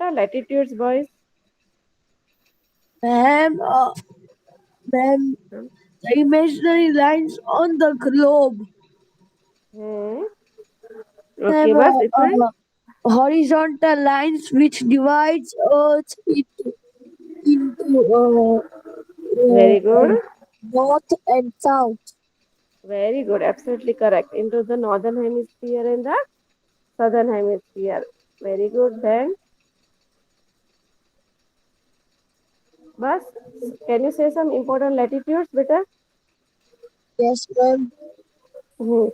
are latitudes, boys? Ma'am, ma'am, Hmm. the imaginary lines on the globe. Hmm. Okay, Ma'am, bus, itna hi? horizontal lines which divides Earth into Very good. north and south. Very good. Absolutely correct. Into the northern hemisphere and the southern hemisphere. Very good. Then, bus, can you say some important latitudes, beta? Yes, ma'am.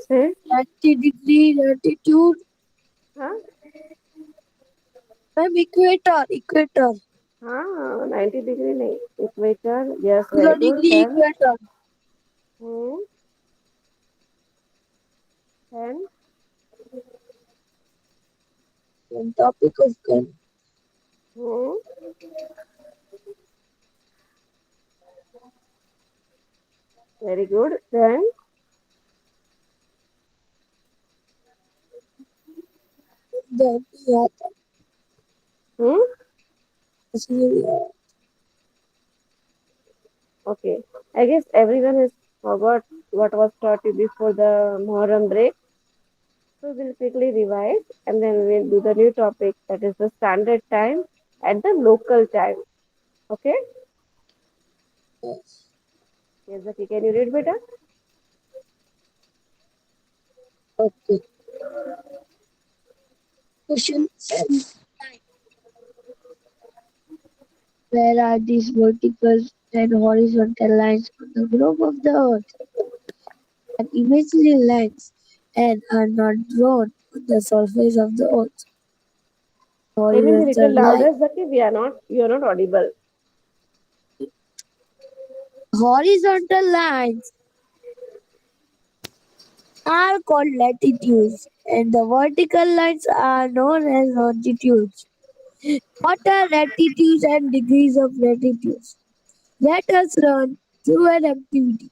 Say. 90-degree latitude. Huh? Ma'am, equator. 90 degree nahi. Equator. Yes, very 0 good. degree Then, equator. hmm. Then, On topic of hmm. Very good. Then, the hmm. yeah, Okay. I guess everyone has forgot what was taught you before the Muharram break. So we'll quickly revise and then we'll do the new topic that is the standard time at the local time. Okay? yes. Yes, Zaki, can you read better? Okay. Question and where are these vertical and horizontal lines on the globe of the Earth? And imaginary lines and are not drawn on the surface of the Earth. Can you be Horizontal little line. louder, Zaki? You are not audible. Horizontal lines are called latitudes, and the vertical lines are known as longitudes. What are latitudes and degrees of latitudes? Let us run through an activity.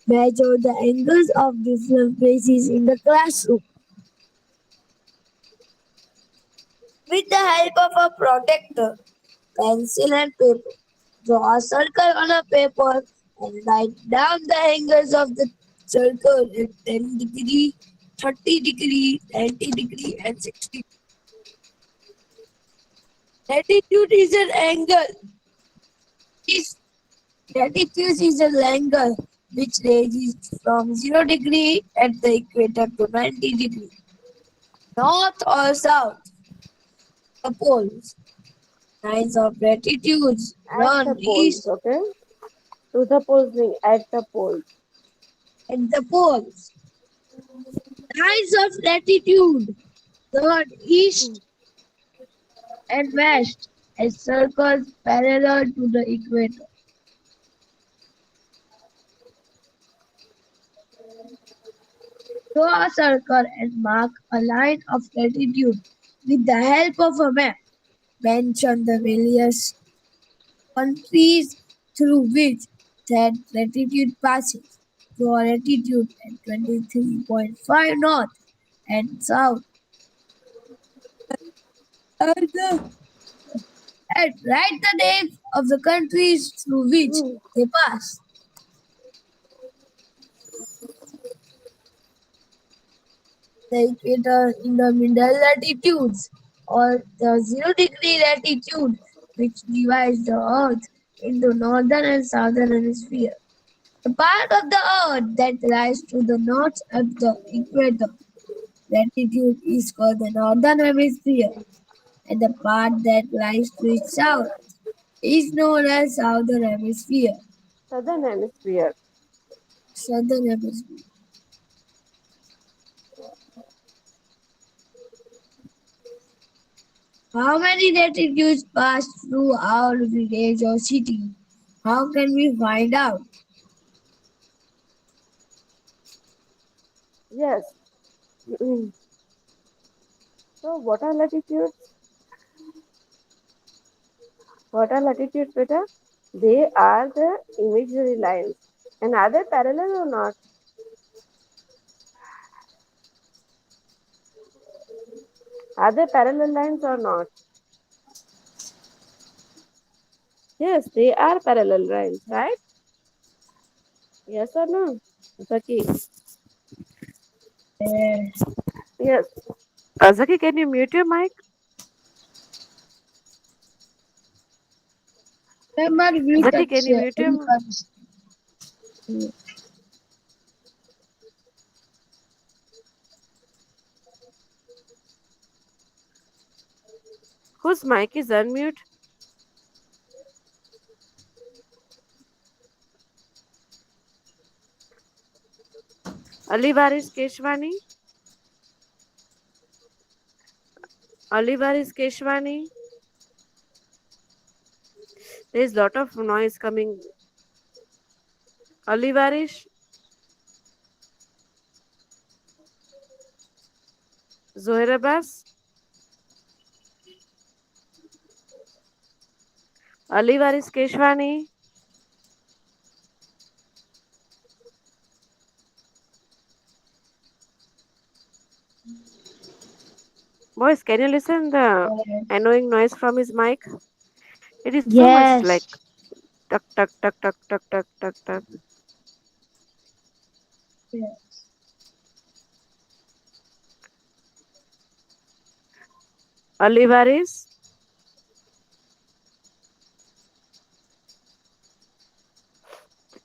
Measure the angles of different places in the classroom. With the help of a protractor, pencil and paper, draw a circle on a paper and write down the angles of the circle at 10 degree, 30 degree, 90 degree and 60. Latitude is an angle. Is latitude is an angle which ranges from 0 degree at the equator to 90 degree, north or south. The poles. Lines of latitudes At the run poles, east okay? To the poles, nahi, at the poles. at the poles. Lines of latitude run east and west as circles parallel to the equator. Draw a circle and mark a line of latitude with the help of a map. Mention the various countries through which that latitude passes. Draw latitude at 23.5 north and south and, and write the names of the countries through which Hmm. they pass. The equator in the middle latitudes or the 0 degree latitude which divides the earth into northern and southern hemisphere. The part of the earth that lies to the north of the equator latitude is called the northern hemisphere, and the part that lies to its south is known as southern hemisphere. Southern hemisphere. Southern hemisphere. How many latitudes pass through our village or city? How can we find out? Yes. So what are latitudes? What are latitudes, beta? They are the imaginary lines. And are they parallel or not? Are they parallel lines or not? Yes, they are parallel lines, right? Yes or no? Zaki. Yes. Yes. Zaki, can you mute your mic? Remember view Zaki, can touch you mute your mic? comes. Whose mic is unmute? Alivaris Keshwani? Alivaris Keshwani? There is lot of noise coming. Alivarish? Zohair Abbas? Alivaris Keshwani? Boys, can you listen the annoying noise from his mic? It is so much like Yes. tuck tuck tuck tuck tuck tuck tuck tuck. Yes. Olivares,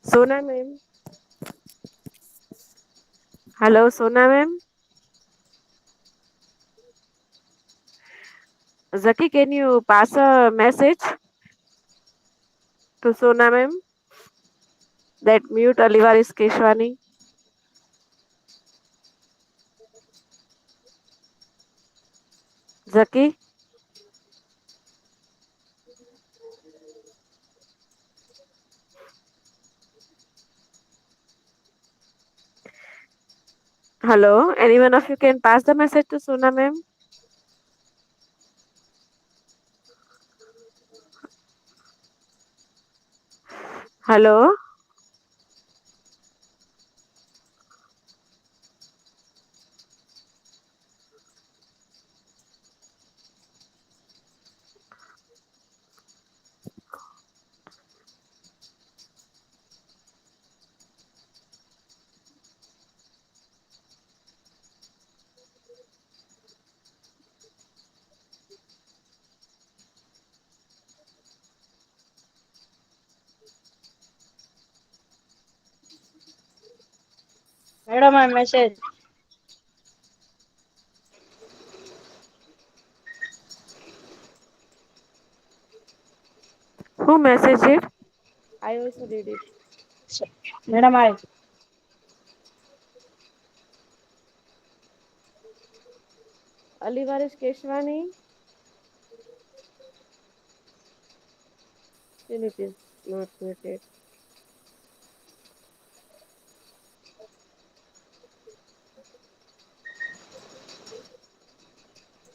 Sona ma'am. Hello, Sona ma'am. Zaki, can you pass a message to Sona ma'am that mute Olivares Keshwani? Zaki, hello. Anyone of you can pass the message to Sona ma'am? Hello. Madam, my message. Who messaged it? I also read it. Madam, I. Olivares Keshwani. Still it is not muted.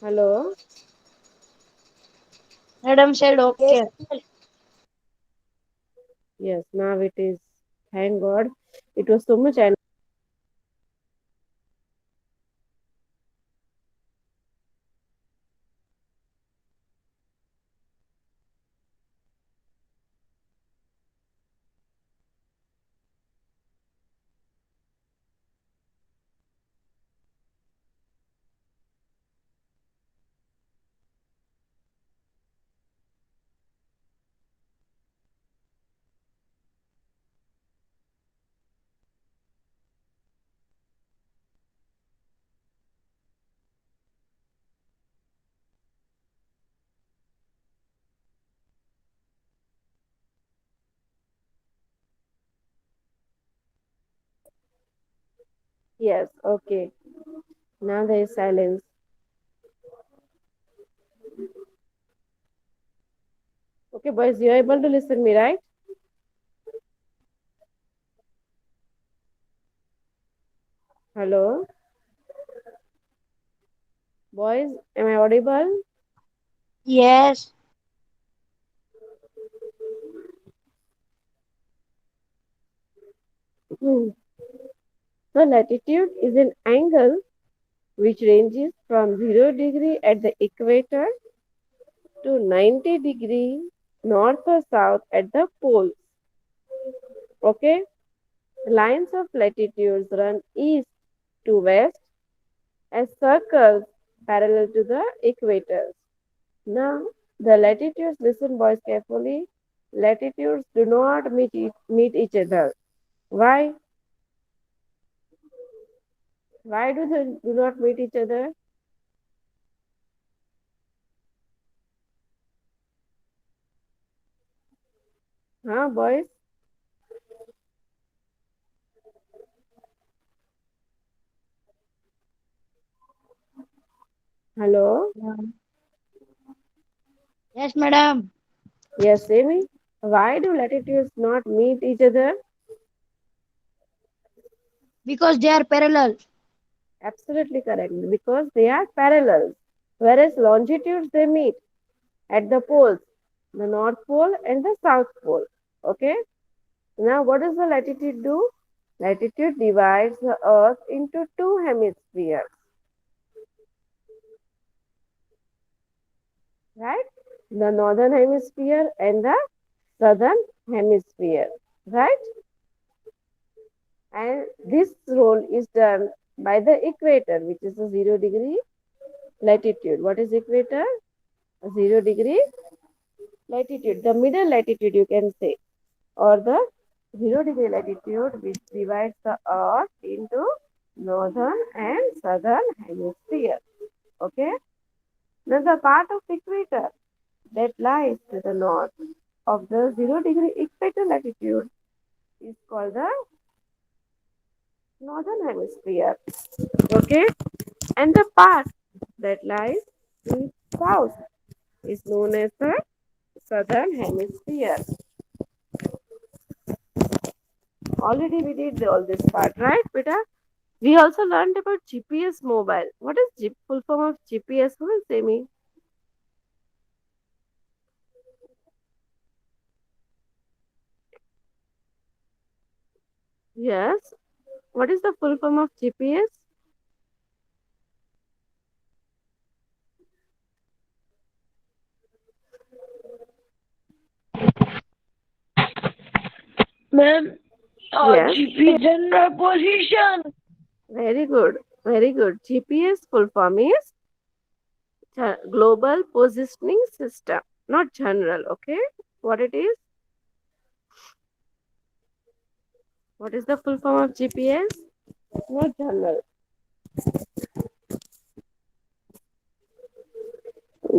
Hello. Madam said Yes, okay. Yes, now it is. Thank God. It was so much. And yes, okay. Now there is silence. Okay, boys, you are able to listen me, right? Hello, boys, am I audible? Yes. Hmm. So latitude is an angle which ranges from 0 degree at the equator to 90 degree. north or south at the poles. Okay, lines of latitudes run east to west as circles parallel to the equators. Now, the latitudes, listen boys carefully, latitudes do not meet each other. Why? Why do they do not meet each other? Huh, boys? Hello? Yeah. Yes, madam. Yes, Amy? Why do latitudes not meet each other? Because they are parallel. Absolutely correct. Because they are parallels. Whereas longitudes they meet at the poles, the North Pole and the South Pole. Okay? Now, what does the latitude do? Latitude divides the Earth into two hemispheres, right? The northern hemisphere and the southern hemisphere, right? And this role is done by the equator, which is a 0 degree latitude. What is equator? A 0 degree latitude, the middle latitude, you can say, or the 0 degree latitude, which divides the Earth into northern and southern hemisphere. Okay, now the part of equator that lies to the north of the 0 degree equator latitude is called the northern hemisphere. Okay, and the part that lies to south is known as the southern hemisphere. Already we did all this part, right, beta? We also learned about GPS mobile. What is full form of GPS? Who will say me? Yes. What is the full form of GPS? Ma'am, Yes. GPS general position. Very good. Very good. GPS full form is Global Positioning System, not general. Okay. What it is? What is the full form of GPS? Not general.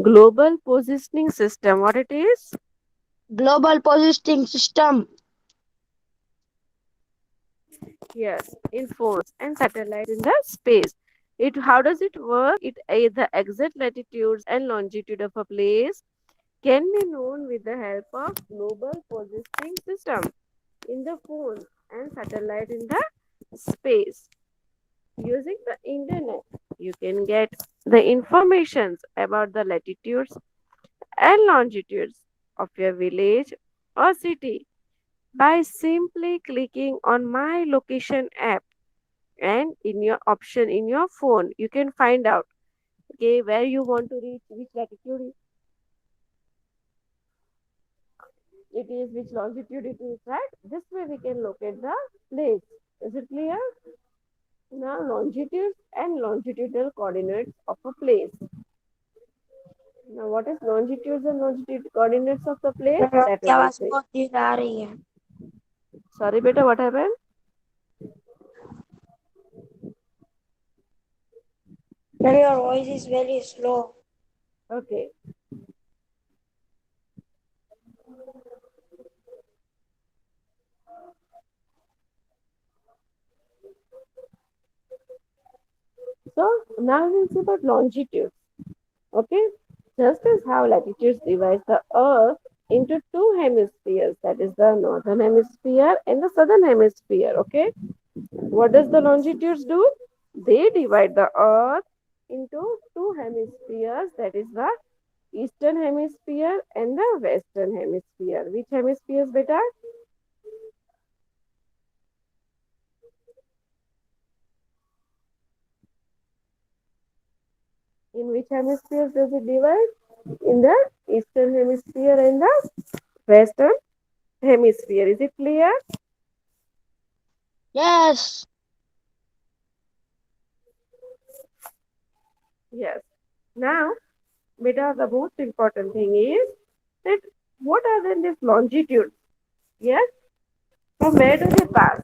Global Positioning System. What it is? Global positioning system. Yes, in phones and satellites in the space. It how does it work? The exact latitudes and longitude of a place can be known with the help of global positioning system in the phone and satellite in the space. Using the internet, you can get the informations about the latitudes and longitudes of your village or city by simply clicking on my location app, and in your option in your phone you can find out, okay, where you want to reach, which latitude it is, which longitude it is, right? This way we can locate the place. Is it clear? Now longitude and longitudinal coordinates of a place. Now what is longitudes and longitude coordinates of the place? Ma'am, That आपकी I will आवाज say. बहुत धीरे आ रही है. Sorry beta, what happened? Ma'am, your voice is very slow. Okay, so now we'll see about longitude. Okay, just as how latitudes divide the earth into two hemispheres, that is the northern hemisphere and the southern hemisphere. Okay, what does the longitudes do? They divide the earth into two hemispheres, that is the eastern hemisphere and the western hemisphere. Which hemispheres, beta? In which hemispheres does it divide? In the eastern hemisphere and the Western hemisphere. Is it clear? Yes. Yes. Now, beta, the most important thing is that what are then these longitudes? Yes, from where do they pass?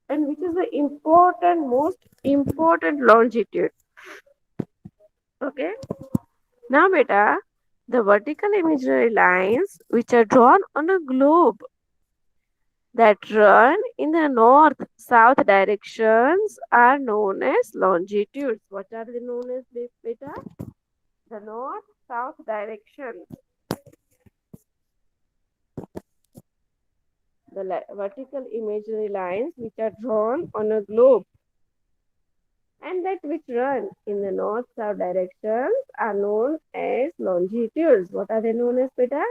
And which is the important, most important longitude? Okay. Now, beta, the vertical imaginary lines which are drawn on a globe that run in the north south directions are known as longitudes. What are they known as, beta? The north south directions. The vertical imaginary lines which are drawn on a globe and that which run in the north south directions are known as longitudes. What are they known as, beta?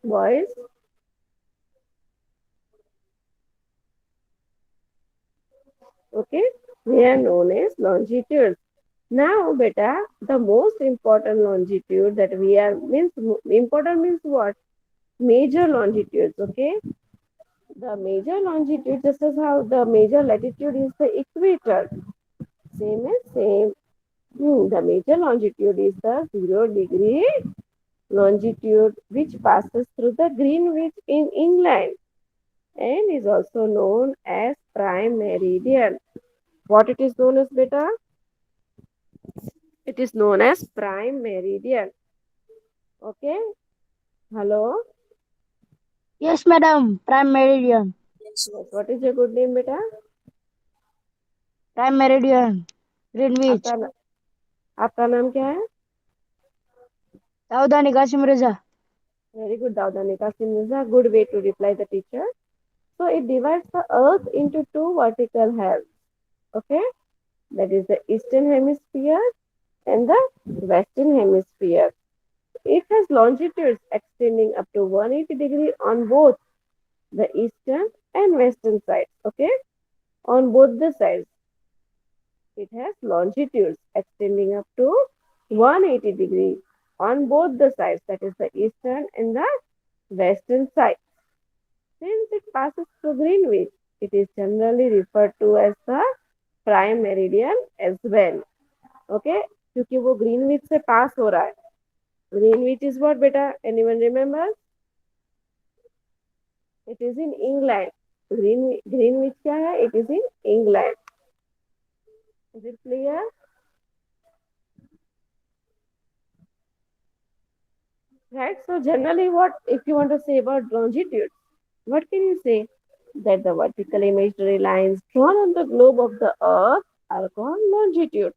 Boys, okay, they are known as longitudes. Now, beta, the most important longitude that we are means important means what? Major longitudes, okay? The major longitude, just as how the major latitude is the equator, same as same. The major longitude is the 0 degree longitude which passes through the Greenwich in England and is also known as prime meridian. What it is known as, beta? It is known as prime meridian. Okay. Hello. Yes, madam. Prime Meridian. Yes. What is your good name, beta? Prime Meridian. आपका Greenwich. आपका नाम क्या है? Saudani Qasim Reza. Very good, Daudani Kasim is a good way to reply the teacher. So it divides the earth into two vertical halves. Okay. That is the eastern hemisphere and the western hemisphere. It has longitudes extending up to 180 degree on both the eastern and western sides. Okay. On both the sides. It has longitudes extending up to 180 degrees on both the sides, that is the eastern and the western side. Since it passes through Greenwich, it is generally referred to as the prime meridian as well. Okay, क्योंकि वो Greenwich से पास हो रहा है. Greenwich is what, beta? Anyone remember? It is in England. Greenwich क्या है? It is in England. Is it clear? Right. So generally, what if you want to say about longitude? What can you say? That the vertical imaginary lines drawn on the globe of the earth are called longitudes.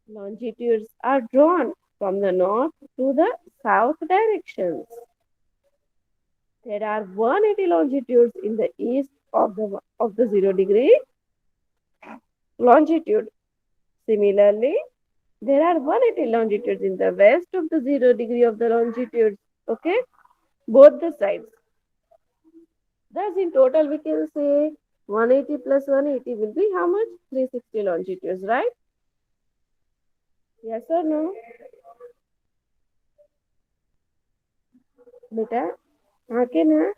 Longitudes are drawn from the north to the south directions. There are 180 longitudes in the east of the 0 degree longitude. Similarly, there are 180 longitudes in the west of the 0 degree of the longitudes. Okay, both the sides. Thus, in total, we can say 180 plus 180 will be how much? 360 longitudes, right? Yes or no? Beta, हाँ के ना?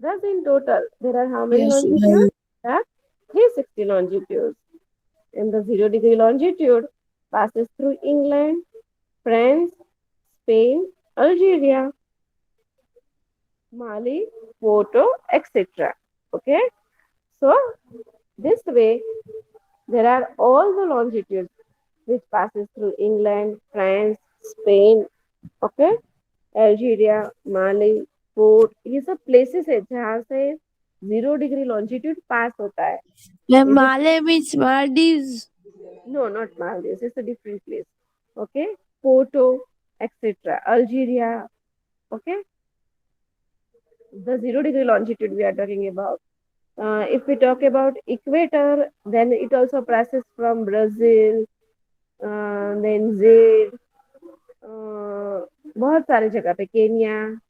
Thus, in total, there are how many Yes, longitudes? There are 360 longitudes. And the 0 degree longitude passes through England, France, Spain, Algeria, Mali, Porto, etc. Okay? So, this way, there are all the longitudes which passes through England, France, Spain, okay, Algeria, Mali, Port. ये सब places है जहाँ से 0 degree longitude pass होता है. Is it? Male means Maldives. No, not Maldives. It's a different place. Okay, Porto, etc. Algeria. Okay, the 0 degree longitude we are talking about. If we talk about equator, then it also passes from Brazil, then Z, बहुत सारे जगह पे Kenya.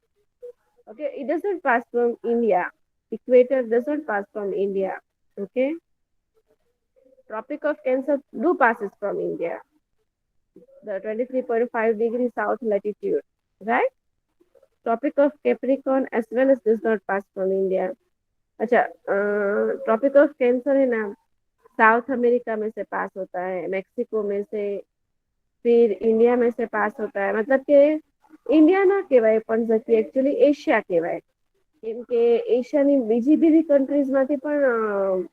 Okay, it doesn't pass from India. Equator doesn't pass from India. Okay, Tropic of Cancer do passes from India, the 23.5 degree south latitude, right? Tropic of Capricorn as well as does not pass from India. अच्छा, tropic of cancer है ना, south America में से पास होता है, Mexico में से, फिर इंडिया में से पास होता है. मतलब કે ઇન્ડિયા ના કહેવાય પણ એકચ્યુઅલી એશિયા કહેવાય, કેમ કે એશિયાની બીજી બીજી કન્ટ્રીઝમાંથી પણ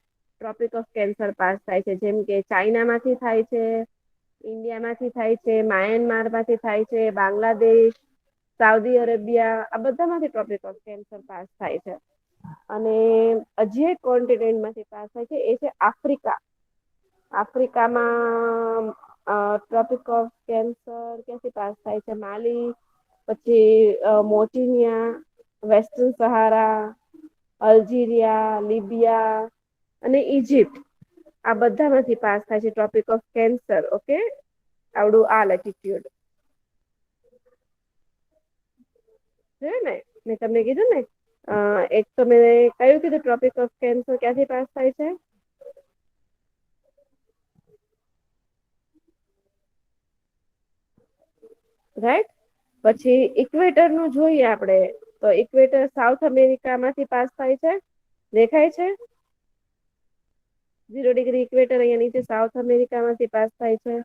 ટ્રોપિક ઓફ કેન્સર પાસ થાય છે, જેમ કે ચાઇનામાંથી થાય છે, ઇન્ડિયામાંથી થાય છે, માયનમારમાંથી થાય છે, બાંગ્લાદેશ, સાઉદી અરેબિયા, આ બધામાંથી ટ્રોપિક ઓફ કેન્સર પાસ થાય છે. અને હજી એક કોન્ટિનેન્ટમાંથી પાસ થાય છે, એ છે આફ્રિકા. આફ્રિકામાં ટ્રોપિક ઓફ કેન્સર ક્યાંથી પાસ થાય છે? માલી, પછી મોટિનિયા, વેસ્ટર્ન સહારા, અલ્જીરિયા, લિબિયા અને ઇજિપ્ત, આ બધામાંથી પાસ થાય છે ટ્રોપિક ઓફ કેન્સર. ઓકે, આવડું આ લેટિટ્યુડ છે ને, મેં તમને કીધું ને. એક તો મેં કયું કીધું, ટ્રોપિક ઓફ કેન્સર ક્યાંથી પાસ થાય છે? રાઈટ. પછી ઇક્વેટર નું જોઈએ આપણે, તો ઇક્વેટર સાઉથ અમેરિકામાંથી પાસ થાય છે. દેખાય છે? 0 ડિગ્રી ઇક્વેટર અહીંયા નીચે સાઉથ અમેરિકામાંથી પાસ થાય છે.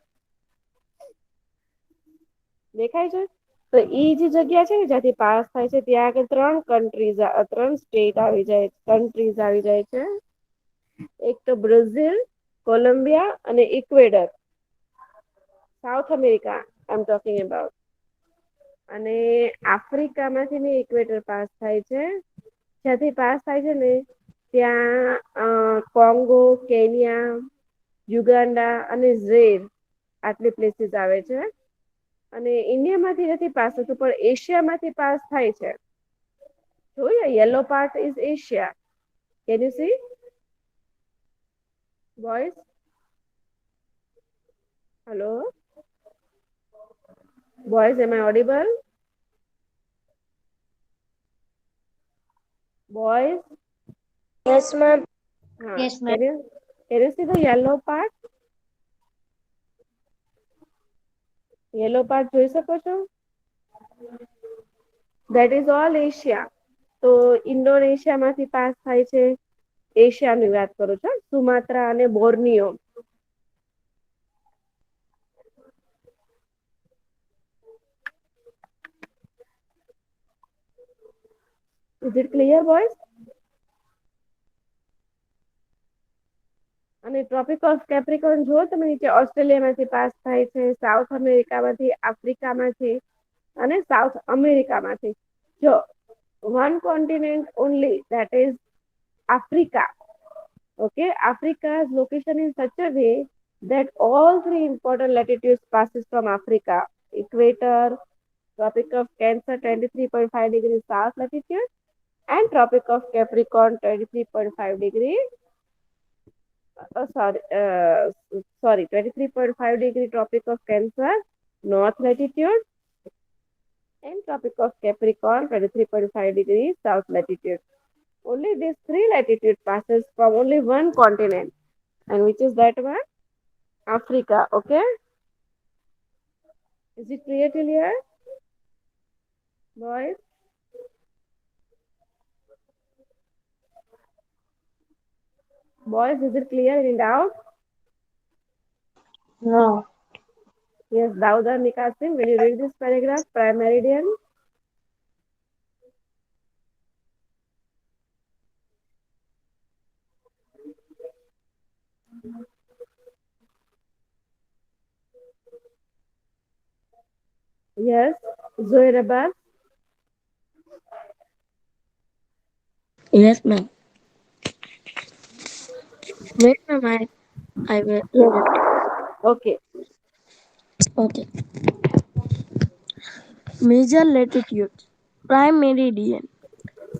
દેખાય છે? તો એ જે જગ્યા છે ને જ્યાંથી પાસ થાય છે, ત્યાં આગળ ત્રણ સ્ટેટ આવી જાય, કન્ટ્રીઝ આવી જાય છે. એક તો બ્રાઝિલ, કોલંબિયા અને Ecuador. South America I am talking about. અને આફ્રિકામાંથી ને ઇક્વેટર પાસ થાય છે. જ્યાંથી પાસ થાય છે ને ત્યાં કોંગો, કેનિયા, યુગાન્ડા અને ઝેર, આટલી પ્લેસીસ આવે છે. અને ઇન્ડિયામાંથી નથી પાસ થતું, પણ એશિયામાંથી પાસ થાય છે. જોયું, yellow part is Asia. Can you C boys? Hello boys, am I audible? Boys? Yes, ma'am. Yes, ma'am. Can you see the yellow part? Yellow part જોઈ શકો છો? That is all Asia. તો ઇન્ડોનેશિયામાંથી pass થાય છે. એશિયાની વાત કરું છું, સુમાત્રા અને બોર્નિયો. Is it clear, boys? અને ટ્રોપિક ઓફ કેપ્રિકોર્ન જો તમે નીચે ઓસ્ટ્રેલિયામાંથી પાસ થાય છે, સાઉથ અમેરિકામાંથી, આફ્રિકામાંથી અને સાઉથ અમેરિકામાંથી. જો one continent only, that is Africa. Okay, Africa's location in such a way that all three important latitudes passes from Africa: equator, Tropic of Cancer 23.5 degrees south latitude, and Tropic of Capricorn 23.5 degree. Sorry, 23.5 degree Tropic of Cancer north latitude, and Tropic of Capricorn 23.5 degrees south latitude. Only these three latitude passes from only one continent, and which is that one? Africa. Okay, is it clear till here, boys? Boys, is it clear? Any doubt? No. Yes, Dauda Nikasim, when you read this paragraph, prime meridian. Yes, Zoe Abbas. Yes, ma'am. Wait, ma'am. I will Yes. read it. Okay. Okay. Major latitude. Prime meridian.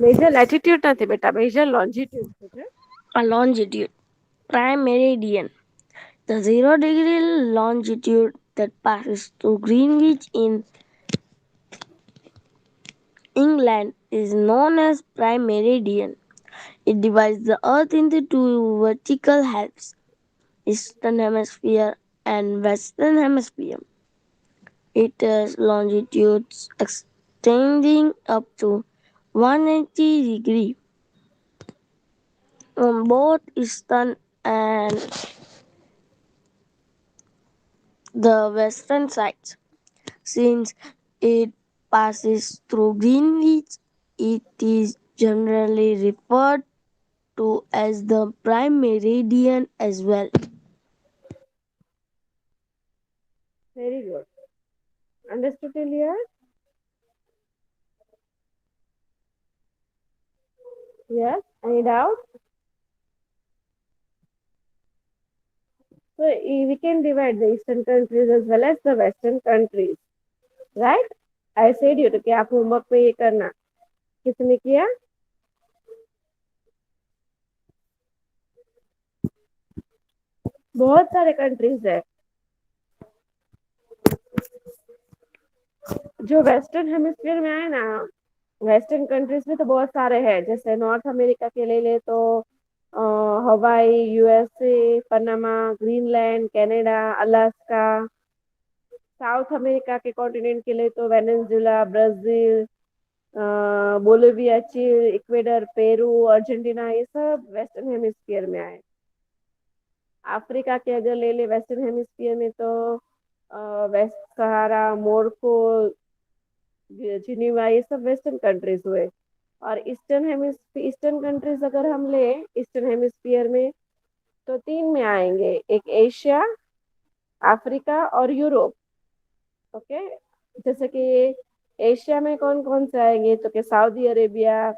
Major latitude નથી બેટા, major longitude છે. A longitude. Prime meridian. The 0 degree longitude that passes through Greenwich in England is known as prime meridian. It divides the earth into two vertical halves. Eastern Hemisphere and Western Hemisphere. It has longitudes extending up to 180 degrees on both eastern and the western sides. Since it passes through Greenwich, it is generally referred to as the prime meridian as well. Very good. Understood, Ilya? Yes. Any doubt? So we can divide the eastern countries as well as the western countries, right? I said you to कि आप homework में ये करना. किसने किया? बहुत सारे countries है. जो वेस्टर्न हेमिस्फीयर में आए ना, वेस्टर्न कंट्रीज में तो बहुत सारे हैं. जैसे नॉर्थ अमेरिका के ले ले तो हवाई, USA, Panama, Greenland, Canada, Alaska. South America के कॉन्टिनेंट के लिए तो Venezuela, Brazil, Bolivia, chill, Ecuador, Peru, Argentina, ये सब वेस्टर्न हेमिस्फीयर में आए. अफ्रीका के अगर ले ले वेस्टर्न हेमिस्फीयर में तो वेस्ट सहारा, मोरक्को, जिनीवा, ये सब वेस्टर्न कंट्रीज हुए. और ईस्टर्न कंट्रीज अगर हम ले ईस्टर्न हेमिस्फीयर में तो तीन में आएंगे. एक एशिया, अफ्रीका और यूरोप. ओके. जैसे कि एशिया में कौन कौन से आएंगे तो कि Saudi Arabia,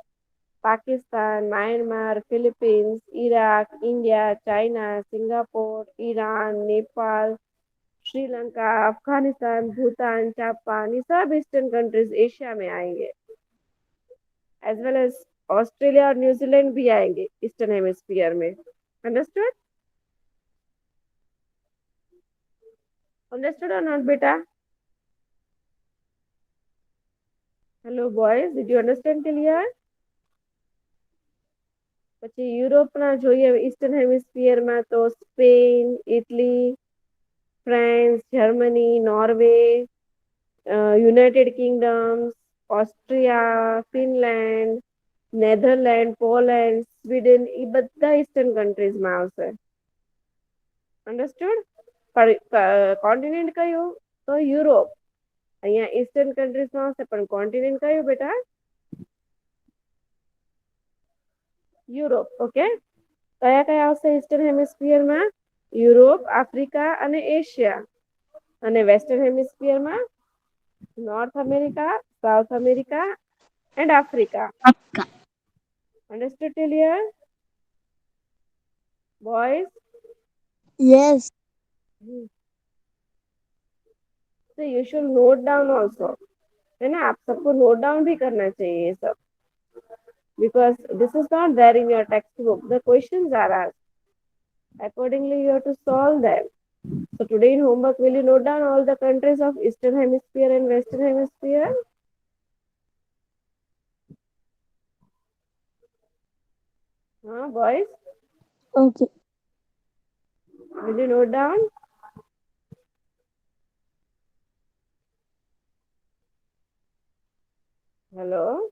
Pakistan, Myanmar, Philippines, Iraq, India, China, Singapore, Iran, Nepal, Sri Lanka, Afghanistan, Bhutan, Japan, ये सब ईस्टर्न कंट्रीज एशिया में आएंगे. एज वेल एज ऑस्ट्रेलिया और न्यूजीलैंड भी आएंगे ईस्टर्न हेमिस्फीयर में. अंडरस्टूड? अंडरस्टूड और नॉट बेटा? Hello boys, did you understand clear? પછી યુરોપના જોઈએ ઈસ્ટર્ન હેમિસ્ફિયરમાં તો Spain, Italy, France, Germany, Norway, United Kingdom, Austria, Finland, Netherland, Poland, Sweden, એ બધા ઈસ્ટર્ન કન્ટ્રીઝમાં આવશે. અંડરસ્ટુડ? કોન્ટિનેન્ટ કયું? તો યુરોપ. અહીંયા ઈસ્ટર્ન કન્ટ્રીઝમાં આવશે, પણ કોન્ટિનેન્ટ કયું બેટા? યુરોપ. ઓકે. કયા કયા આવશે ઈસ્ટર્ન હેમિસ્ફિયરમાં? યુરોપ, આફ્રિકા અને એશિયા. અને વેસ્ટર્ન હેમિસ્ફિયરમાં North America, South America and Africa. Understood till here, boys? Yes, So you should note down also. है ना, आप सबको नोट डाउन भी करना चाहिए ये सब. Because this is not there in your textbook. The questions are asked. Accordingly, you have to solve them. So today in homework, will you note down all the countries of Eastern Hemisphere and Western Hemisphere? Huh, boys? okay. Will you note down? Hello?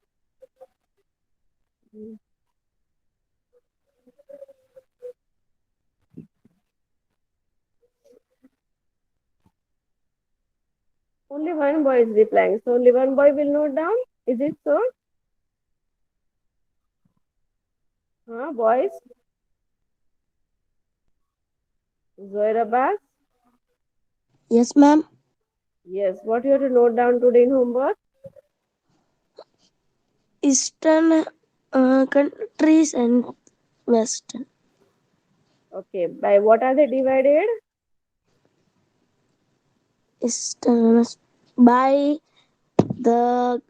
Only one boy is replying. So only one boy will note down. Is it so? Huh, boys? Zohar Abbas? Yes, ma'am. Yes. What you have to note down today in homework? Eastern countries and Western. Okay. By what are they divided? Eastern by the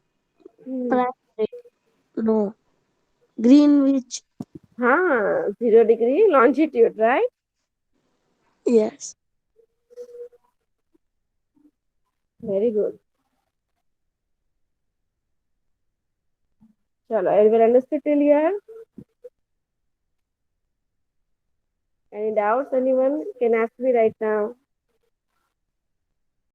Hmm. prime no Greenwich. Huh. 0 degree longitude, right? Yes. Very good. Chalo, everyone understood till here? Any doubts anyone can ask me right now?